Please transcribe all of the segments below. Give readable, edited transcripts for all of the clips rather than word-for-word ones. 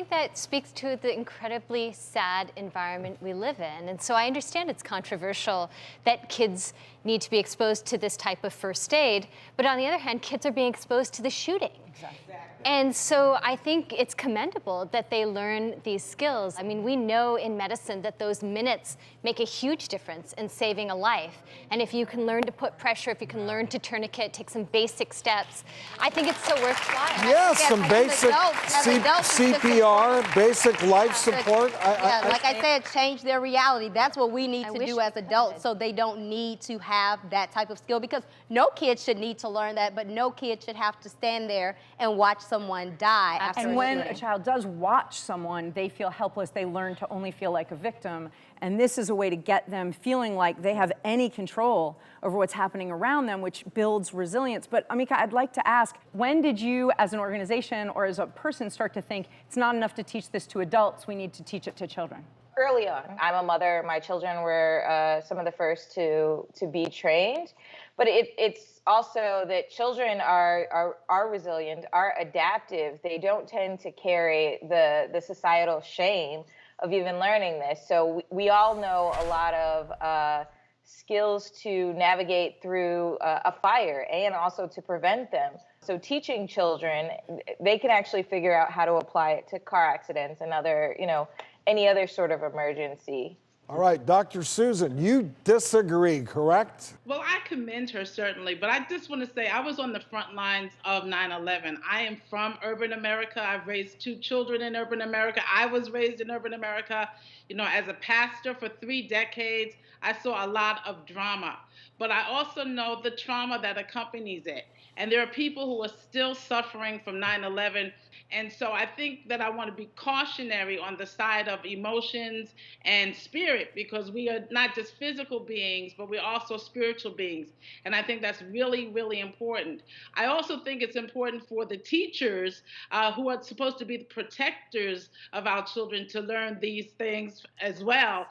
think that speaks to the incredibly sad environment we live in. And so I understand it's controversial that kids need to be exposed to this type of first aid, but on the other hand, kids are being exposed to the shooting. Exactly. And so I think it's commendable that they learn these skills. I mean, we know in medicine that those minutes make a huge difference in saving a life. And if you can learn to put pressure, if you can learn to tourniquet, take some basic steps, I think it's so worthwhile. Yeah, some basic CPR, basic life support. Like I said, change their reality. That's what we need to do as adults, so they don't need to have that type of skill, because no kid should need to learn that, but no kid should have to stand there and watch someone die after And when a child does watch someone, they feel helpless. They learn to only feel like a victim. And this is a way to get them feeling like they have any control over what's happening around them, which builds resilience. But Amika, I'd like to ask, when did you, as an organization or as a person, start to think it's not enough to teach this to adults, we need to teach it to children? Early on. I'm a mother. My children were some of the first to be trained. But it's also that children are resilient, are adaptive. They don't tend to carry the societal shame of even learning this. So we all know a lot of skills to navigate through a fire and also to prevent them. So teaching children, they can actually figure out how to apply it to car accidents and other, any other sort of emergency. All right, Dr. Susan, you disagree, correct? Well, I commend her, certainly, but I just want to say I was on the front lines of 9/11. I am from urban America. I've raised 2 children in urban America. I was raised in urban America. As a pastor for 3 decades, I saw a lot of drama, but I also know the trauma that accompanies it. And there are people who are still suffering from 9/11. And so I think that I want to be cautionary on the side of emotions and spirit, because we are not just physical beings, but we're also spiritual beings. And I think that's really, really important. I also think it's important for the teachers who are supposed to be the protectors of our children to learn these things as well,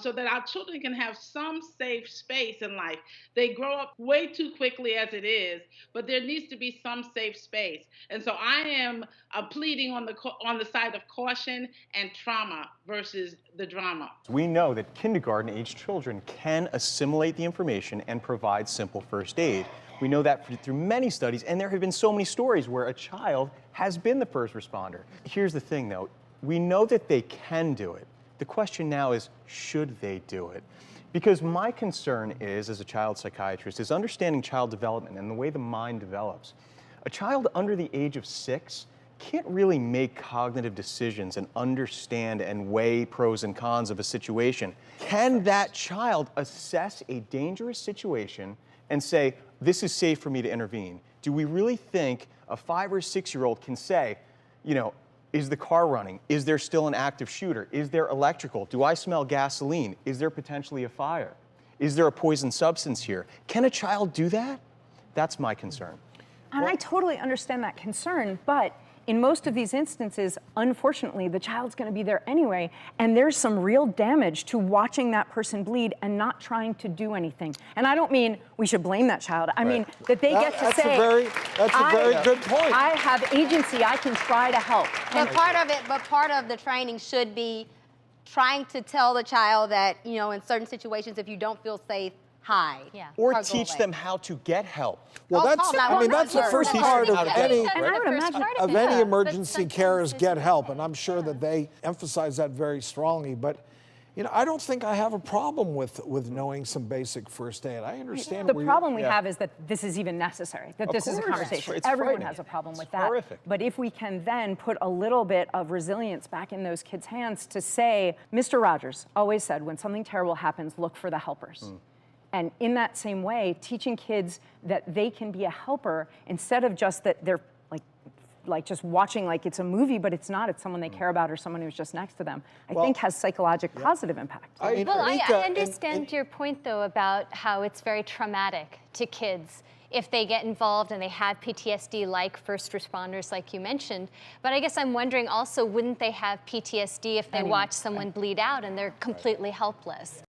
so that our children can have some safe space in life. They grow up way too quickly as it is, but there needs to be some safe space. And so I am pleading on the side of caution and trauma versus the drama. We know that kindergarten-age children can assimilate the information and provide simple first aid. We know that through many studies, and there have been so many stories where a child has been the first responder. Here's the thing, though. We know that they can do it. The question now is, should they do it? Because my concern is, as a child psychiatrist, is understanding child development and the way the mind develops. A child under the age of 6 can't really make cognitive decisions and understand and weigh pros and cons of a situation. Can that child assess a dangerous situation and say, this is safe for me to intervene? Do we really think a 5 or 6-year-old can say, is the car running? Is there still an active shooter? Is there electrical? Do I smell gasoline? Is there potentially a fire? Is there a poison substance here? Can a child do that? That's my concern. And I totally understand that concern, but in most of these instances, unfortunately, the child's going to be there anyway, and there's some real damage to watching that person bleed and not trying to do anything. And I don't mean we should blame that child. I mean that they get to say, that's a very good point. I have agency. I can try to help. But part of the training should be trying to tell the child that, in certain situations, if you don't feel safe, hide. Yeah. Or teach them how to get help. Well, that's the first part of any emergency care is get help, and I'm sure that they emphasize that very strongly. But I don't think I have a problem with knowing some basic first aid. I understand. The problem we have is that this is even necessary, that this is a conversation. Everyone has a problem with that. Horrific. But if we can then put a little bit of resilience back in those kids' hands to say, Mr. Rogers always said, when something terrible happens, look for the helpers. And in that same way, teaching kids that they can be a helper instead of just that they're like just watching like it's a movie, but it's not. It's someone they care about or someone who's just next to them. I think has psychological positive impact. I understand your point, though, about how it's very traumatic to kids if they get involved and they have PTSD like first responders, like you mentioned. But I guess I'm wondering also, wouldn't they have PTSD if they watch someone bleed out and they're completely helpless?